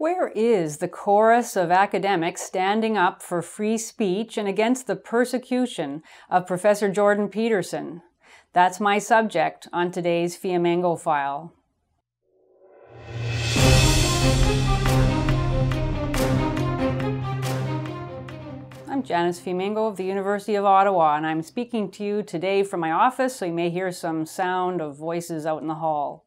Where is the chorus of academics standing up for free speech and against the persecution of Professor Jordan Peterson? That's my subject on today's Fiamengo File. I'm Janice Fiamengo of the University of Ottawa, and I'm speaking to you today from my office, so you may hear some sound of voices out in the hall.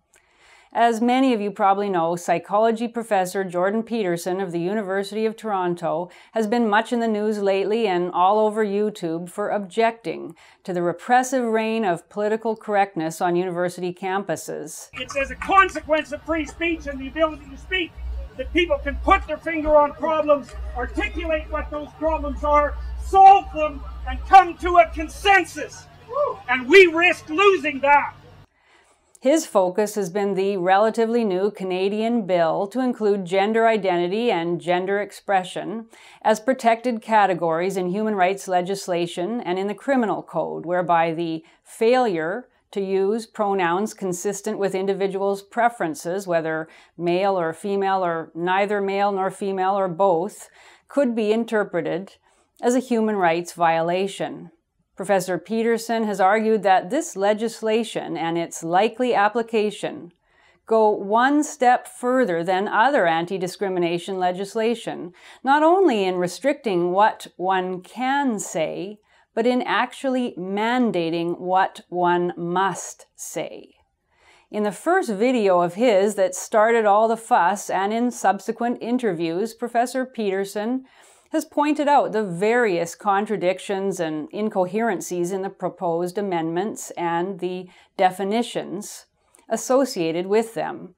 As many of you probably know, psychology professor Jordan Peterson of the University of Toronto has been much in the news lately and all over YouTube for objecting to the repressive reign of political correctness on university campuses. It's as a consequence of free speech and the ability to speak that people can put their finger on problems, articulate what those problems are, solve them, and come to a consensus. And we risk losing that. His focus has been the relatively new Canadian bill to include gender identity and gender expression as protected categories in human rights legislation and in the criminal code, whereby the failure to use pronouns consistent with individuals' preferences, whether male or female or neither male nor female or both, could be interpreted as a human rights violation. Professor Peterson has argued that this legislation and its likely application go one step further than other anti-discrimination legislation, not only in restricting what one can say, but in actually mandating what one must say. In the first video of his that started all the fuss, and in subsequent interviews, Professor Peterson has pointed out the various contradictions and incoherencies in the proposed amendments and the definitions associated with them.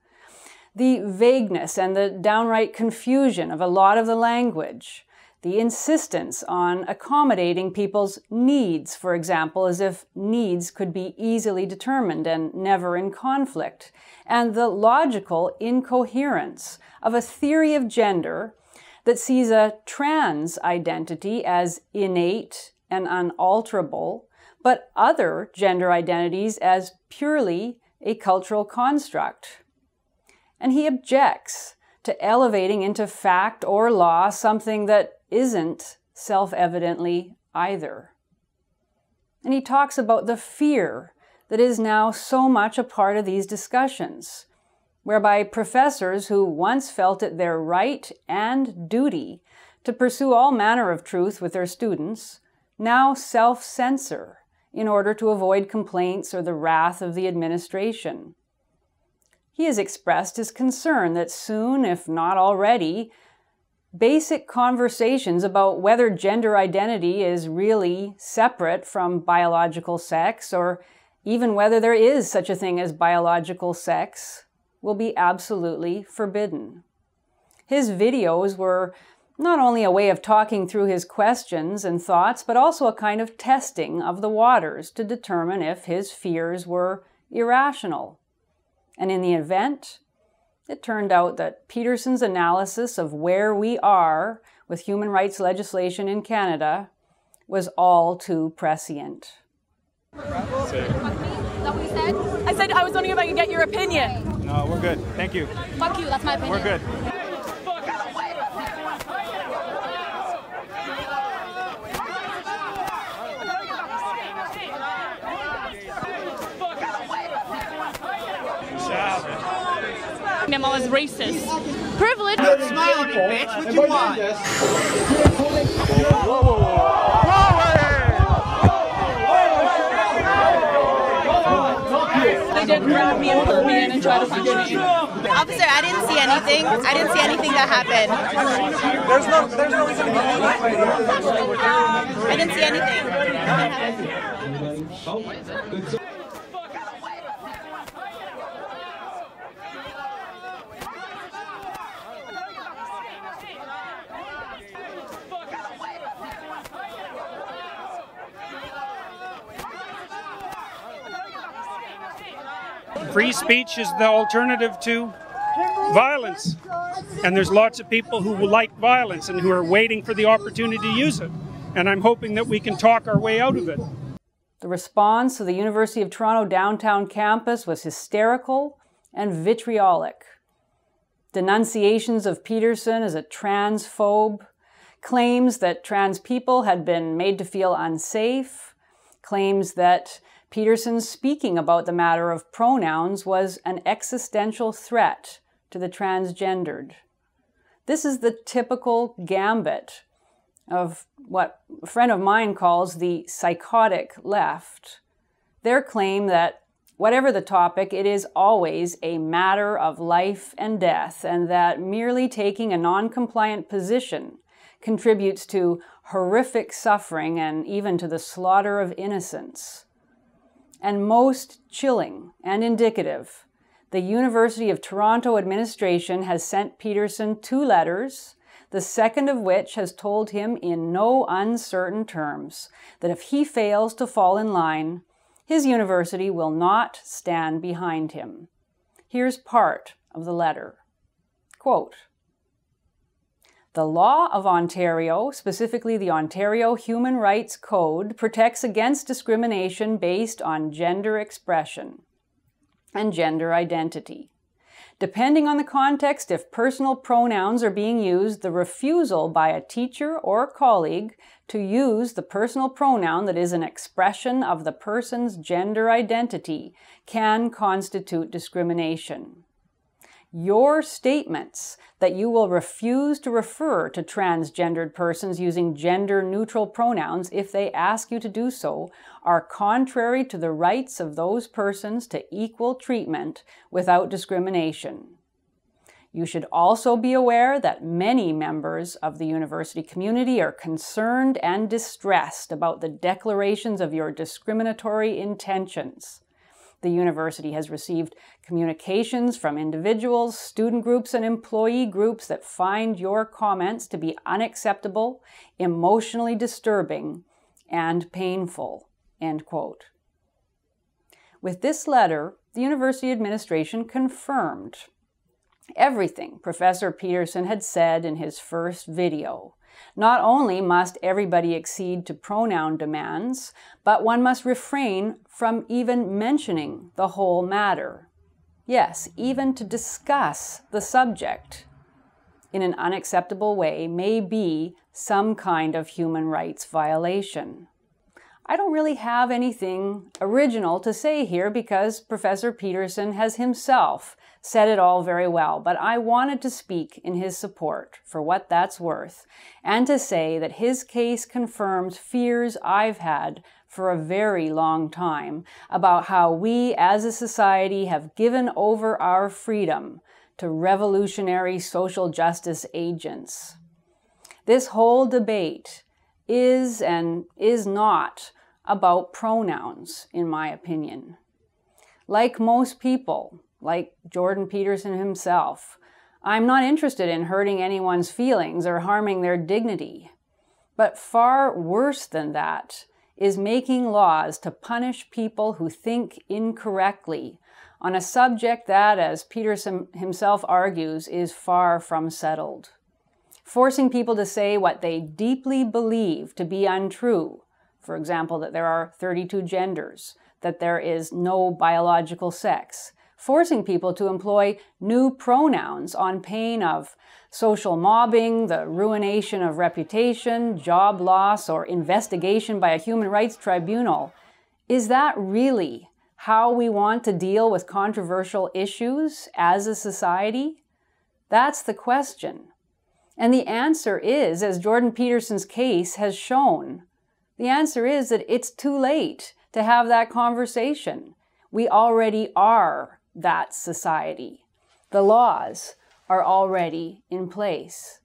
The vagueness and the downright confusion of a lot of the language, the insistence on accommodating people's needs, for example, as if needs could be easily determined and never in conflict, and the logical incoherence of a theory of gender that sees a trans identity as innate and unalterable, but other gender identities as purely a cultural construct. And he objects to elevating into fact or law something that isn't self-evidently either. And he talks about the fear that is now so much a part of these discussions, whereby professors who once felt it their right and duty to pursue all manner of truth with their students now self-censor in order to avoid complaints or the wrath of the administration. He has expressed his concern that soon, if not already, basic conversations about whether gender identity is really separate from biological sex, or even whether there is such a thing as biological sex, will be absolutely forbidden. His videos were not only a way of talking through his questions and thoughts, but also a kind of testing of the waters to determine if his fears were irrational. And in the event, it turned out that Peterson's analysis of where we are with human rights legislation in Canada was all too prescient. I said I was wondering if I could get your opinion. No, we're good. Thank you. Fuck you, that's my opinion. We're good. Memo is racist. Privilege. Smile on me, bitch. What you want? They did grab me and pull me in and try to punch me. Officer, I didn't see anything. I didn't see anything that happened. There's no reason to be I didn't see anything. Free speech is the alternative to violence. And there's lots of people who like violence and who are waiting for the opportunity to use it. And I'm hoping that we can talk our way out of it. The response to the University of Toronto downtown campus was hysterical and vitriolic. denunciations of Peterson as a transphobe, claims that trans people had been made to feel unsafe, claims that Peterson's speaking about the matter of pronouns was an existential threat to the transgendered. This is the typical gambit of what a friend of mine calls the psychotic left. Their claim that whatever the topic, it is always a matter of life and death, and that merely taking a non-compliant position contributes to horrific suffering and even to the slaughter of innocents. And most chilling and indicative, the University of Toronto administration has sent Peterson 2 letters, the second of which has told him in no uncertain terms that if he fails to fall in line, his university will not stand behind him. Here's part of the letter. Quote, "The law of Ontario, specifically the Ontario Human Rights Code, protects against discrimination based on gender expression and gender identity. Depending on the context, if personal pronouns are being used, the refusal by a teacher or colleague to use the personal pronoun that is an expression of the person's gender identity can constitute discrimination. Your statements that you will refuse to refer to transgendered persons using gender-neutral pronouns if they ask you to do so are contrary to the rights of those persons to equal treatment without discrimination. You should also be aware that many members of the university community are concerned and distressed about the declarations of your discriminatory intentions. The university has received communications from individuals, student groups, and employee groups that find your comments to be unacceptable, emotionally disturbing, and painful." End quote. With this letter, the university administration confirmed everything Professor Peterson had said in his first video. Not only must everybody accede to pronoun demands, but one must refrain from even mentioning the whole matter. Yes, even to discuss the subject in an unacceptable way may be some kind of human rights violation. I don't really have anything original to say here because Professor Peterson has himself said it all very well, but I wanted to speak in his support for what that's worth and to say that his case confirms fears I've had for a very long time about how we as a society have given over our freedom to revolutionary social justice agents. This whole debate is and is not about pronouns, in my opinion. Like most people, like Jordan Peterson himself, I'm not interested in hurting anyone's feelings or harming their dignity. But far worse than that is making laws to punish people who think incorrectly on a subject that, as Peterson himself argues, is far from settled. Forcing people to say what they deeply believe to be untrue, for example, that there are 32 genders, that there is no biological sex, forcing people to employ new pronouns on pain of social mobbing, the ruination of reputation, job loss, or investigation by a human rights tribunal. Is that really how we want to deal with controversial issues as a society? That's the question. And the answer is, as Jordan Peterson's case has shown, the answer is that it's too late to have that conversation. We already are that society. The laws are already in place.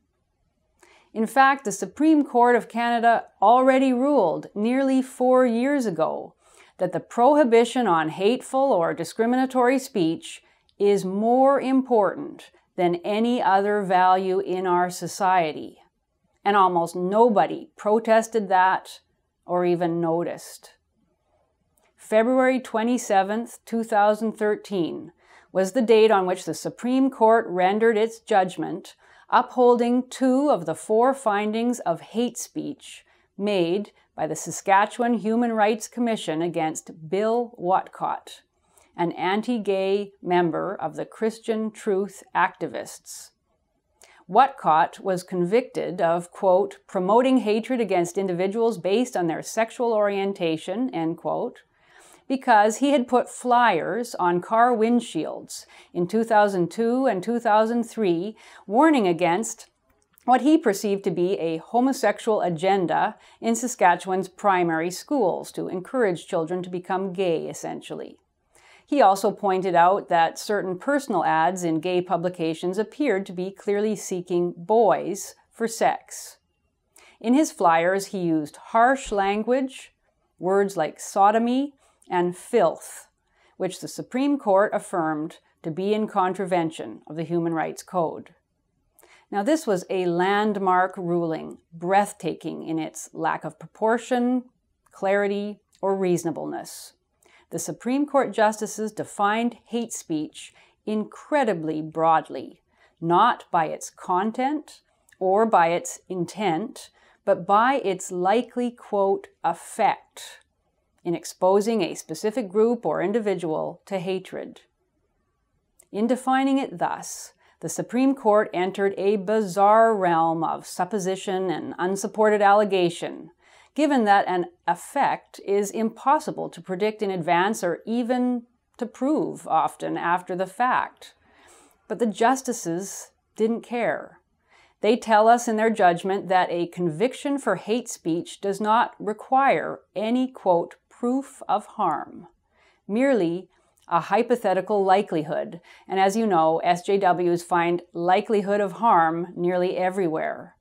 In fact, the Supreme Court of Canada already ruled nearly 4 years ago that the prohibition on hateful or discriminatory speech is more important than any other value in our society. And almost nobody protested that or even noticed. February 27th, 2013 was the date on which the Supreme Court rendered its judgment, upholding 2 of the 4 findings of hate speech made by the Saskatchewan Human Rights Commission against Bill Whatcott, an anti-gay member of the Christian Truth Activists. Whatcott was convicted of, quote, promoting hatred against individuals based on their sexual orientation, end quote, because he had put flyers on car windshields in 2002 and 2003 warning against what he perceived to be a homosexual agenda in Saskatchewan's primary schools to encourage children to become gay, essentially. He also pointed out that certain personal ads in gay publications appeared to be clearly seeking boys for sex. In his flyers, he used harsh language, words like sodomy and filth, which the Supreme Court affirmed to be in contravention of the Human Rights Code. Now, this was a landmark ruling, breathtaking in its lack of proportion, clarity, or reasonableness. The Supreme Court justices defined hate speech incredibly broadly, not by its content or by its intent, but by its likely, quote, effect in exposing a specific group or individual to hatred. In defining it thus, the Supreme Court entered a bizarre realm of supposition and unsupported allegation, given that an effect is impossible to predict in advance or even to prove often after the fact. But the justices didn't care. They tell us in their judgment that a conviction for hate speech does not require any, quote, proof of harm, merely a hypothetical likelihood. And as you know, SJWs find likelihood of harm nearly everywhere.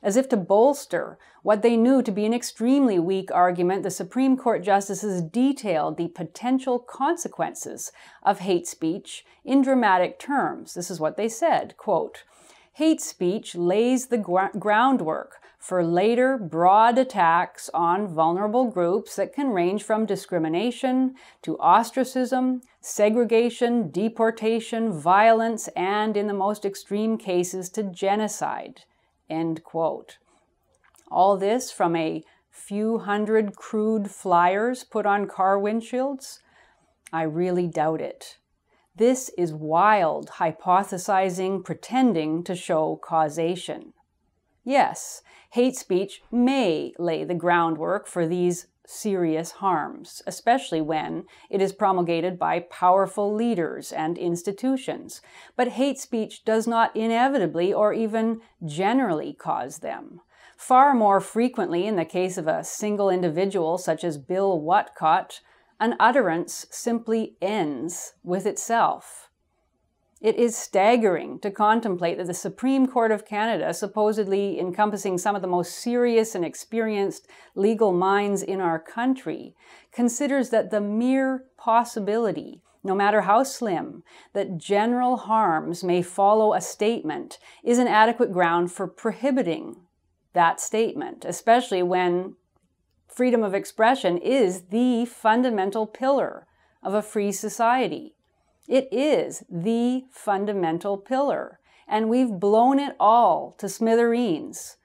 As if to bolster what they knew to be an extremely weak argument, the Supreme Court justices detailed the potential consequences of hate speech in dramatic terms. This is what they said, quote, hate speech lays the groundwork for later broad attacks on vulnerable groups that can range from discrimination to ostracism, segregation, deportation, violence, and in the most extreme cases to genocide. End quote. All this from a few hundred crude flyers put on car windshields? I really doubt it. This is wild hypothesizing, pretending to show causation. Yes, hate speech may lay the groundwork for these serious harms, especially when it is promulgated by powerful leaders and institutions. But hate speech does not inevitably or even generally cause them. Far more frequently, in the case of a single individual such as Bill Whatcott, an utterance simply ends with itself. It is staggering to contemplate that the Supreme Court of Canada, supposedly encompassing some of the most serious and experienced legal minds in our country, considers that the mere possibility, no matter how slim, that general harms may follow a statement is an adequate ground for prohibiting that statement, especially when freedom of expression is the fundamental pillar of a free society. It is the fundamental pillar, and we've blown it all to smithereens.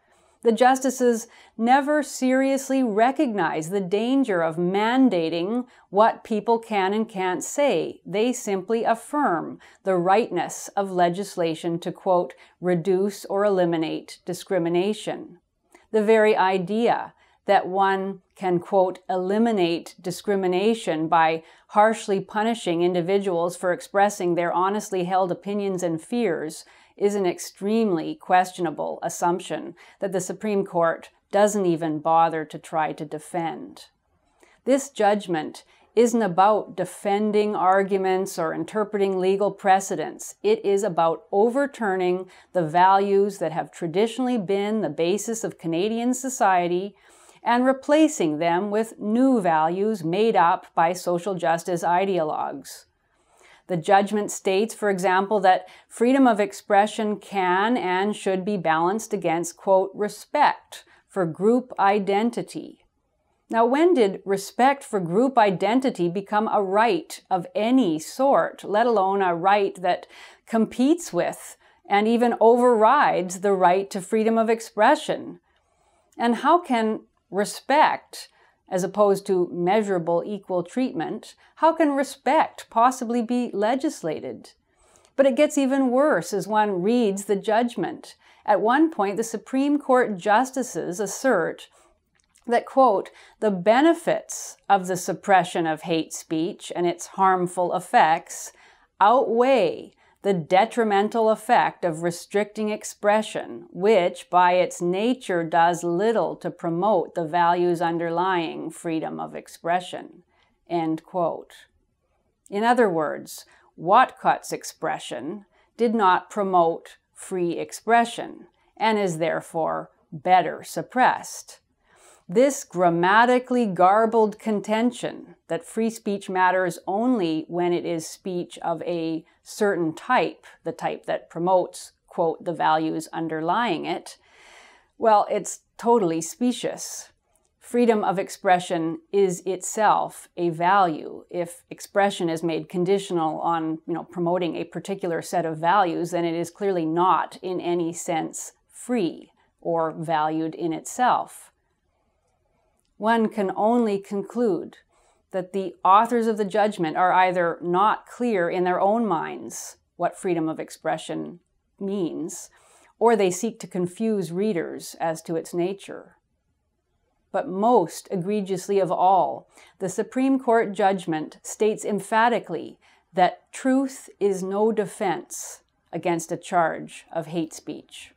The justices never seriously recognize the danger of mandating what people can and can't say. They simply affirm the rightness of legislation to, quote, reduce or eliminate discrimination. The very idea that one can, quote, eliminate discrimination by harshly punishing individuals for expressing their honestly held opinions and fears is an extremely questionable assumption that the Supreme Court doesn't even bother to try to defend. This judgment isn't about defending arguments or interpreting legal precedents. It is about overturning the values that have traditionally been the basis of Canadian society and replacing them with new values made up by social justice ideologues. The judgment states, for example, that freedom of expression can and should be balanced against, quote, respect for group identity. Now, when did respect for group identity become a right of any sort, let alone a right that competes with and even overrides the right to freedom of expression? And how can respect as opposed to measurable equal treatment, how can respect possibly be legislated? But it gets even worse as one reads the judgment. At one point, the Supreme Court justices assert that, quote, the benefits of the suppression of hate speech and its harmful effects outweigh the detrimental effect of restricting expression, which by its nature does little to promote the values underlying freedom of expression, end quote. In other words, Watcott's expression did not promote free expression and is therefore better suppressed. This grammatically garbled contention that free speech matters only when it is speech of a certain type, the type that promotes, quote, the values underlying it, well, it's totally specious. Freedom of expression is itself a value. If expression is made conditional on, promoting a particular set of values, then it is clearly not in any sense free or valued in itself. One can only conclude that the authors of the judgment are either not clear in their own minds what freedom of expression means, or they seek to confuse readers as to its nature. But most egregiously of all, the Supreme Court judgment states emphatically that truth is no defense against a charge of hate speech.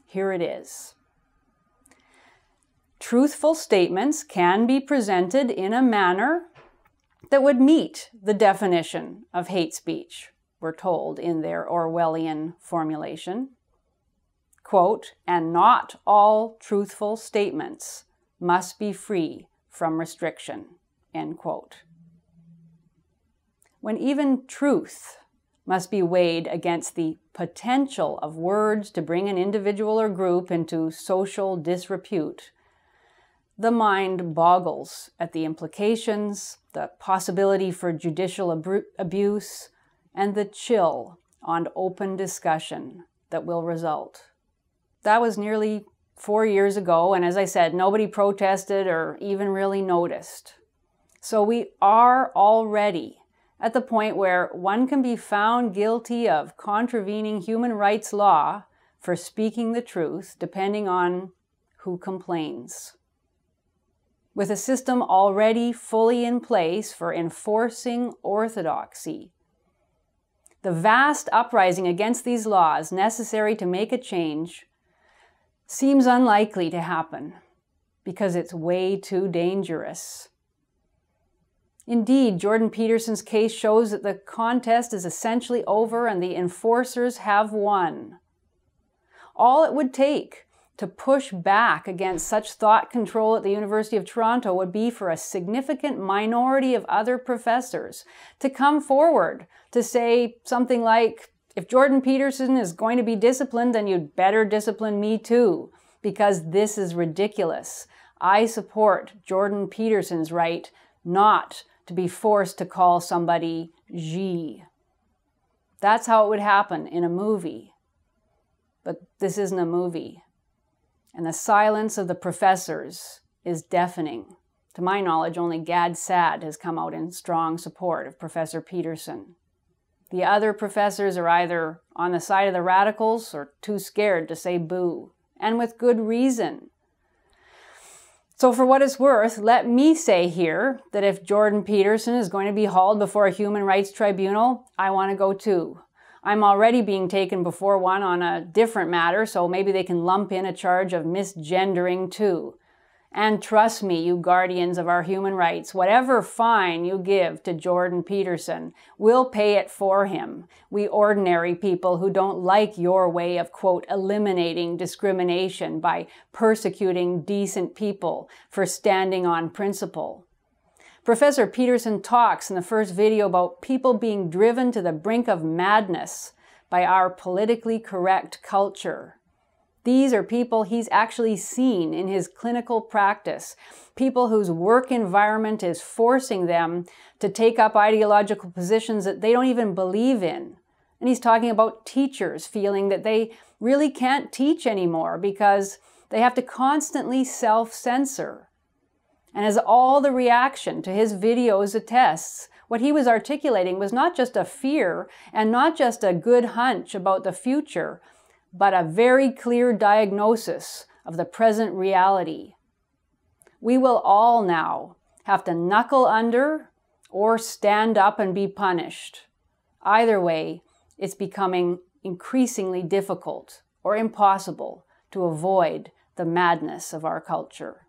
Here it is. Truthful statements can be presented in a manner that would meet the definition of hate speech, we're told in their Orwellian formulation. Quote, and not all truthful statements must be free from restriction, end quote. When even truth must be weighed against the potential of words to bring an individual or group into social disrepute, the mind boggles at the implications, the possibility for judicial abuse, and the chill on open discussion that will result. That was nearly 4 years ago, and as I said, nobody protested or even really noticed. So we are already at the point where one can be found guilty of contravening human rights law for speaking the truth, depending on who complains. With a system already fully in place for enforcing orthodoxy, the vast uprising against these laws necessary to make a change seems unlikely to happen because it's way too dangerous. Indeed, Jordan Peterson's case shows that the contest is essentially over and the enforcers have won. All it would take to push back against such thought control at the University of Toronto would be for a significant minority of other professors to come forward to say something like, if Jordan Peterson is going to be disciplined, then you'd better discipline me too, because this is ridiculous. I support Jordan Peterson's right not to be forced to call somebody G. That's how it would happen in a movie. But this isn't a movie. And the silence of the professors is deafening. To my knowledge, only Gad Saad has come out in strong support of Professor Peterson. The other professors are either on the side of the radicals or too scared to say boo, and with good reason. So for what it's worth, let me say here that if Jordan Peterson is going to be hauled before a human rights tribunal, I want to go too. I'm already being taken before one on a different matter, so maybe they can lump in a charge of misgendering too. And trust me, you guardians of our human rights, whatever fine you give to Jordan Peterson, we'll pay it for him. We ordinary people who don't like your way of, quote, eliminating discrimination by persecuting decent people for standing on principle. Professor Peterson talks in the first video about people being driven to the brink of madness by our politically correct culture. These are people he's actually seen in his clinical practice, people whose work environment is forcing them to take up ideological positions that they don't even believe in. And he's talking about teachers feeling that they really can't teach anymore because they have to constantly self-censor. And as all the reaction to his videos attests, what he was articulating was not just a fear and not just a good hunch about the future, but a very clear diagnosis of the present reality. We will all now have to knuckle under or stand up and be punished. Either way, it's becoming increasingly difficult or impossible to avoid the madness of our culture.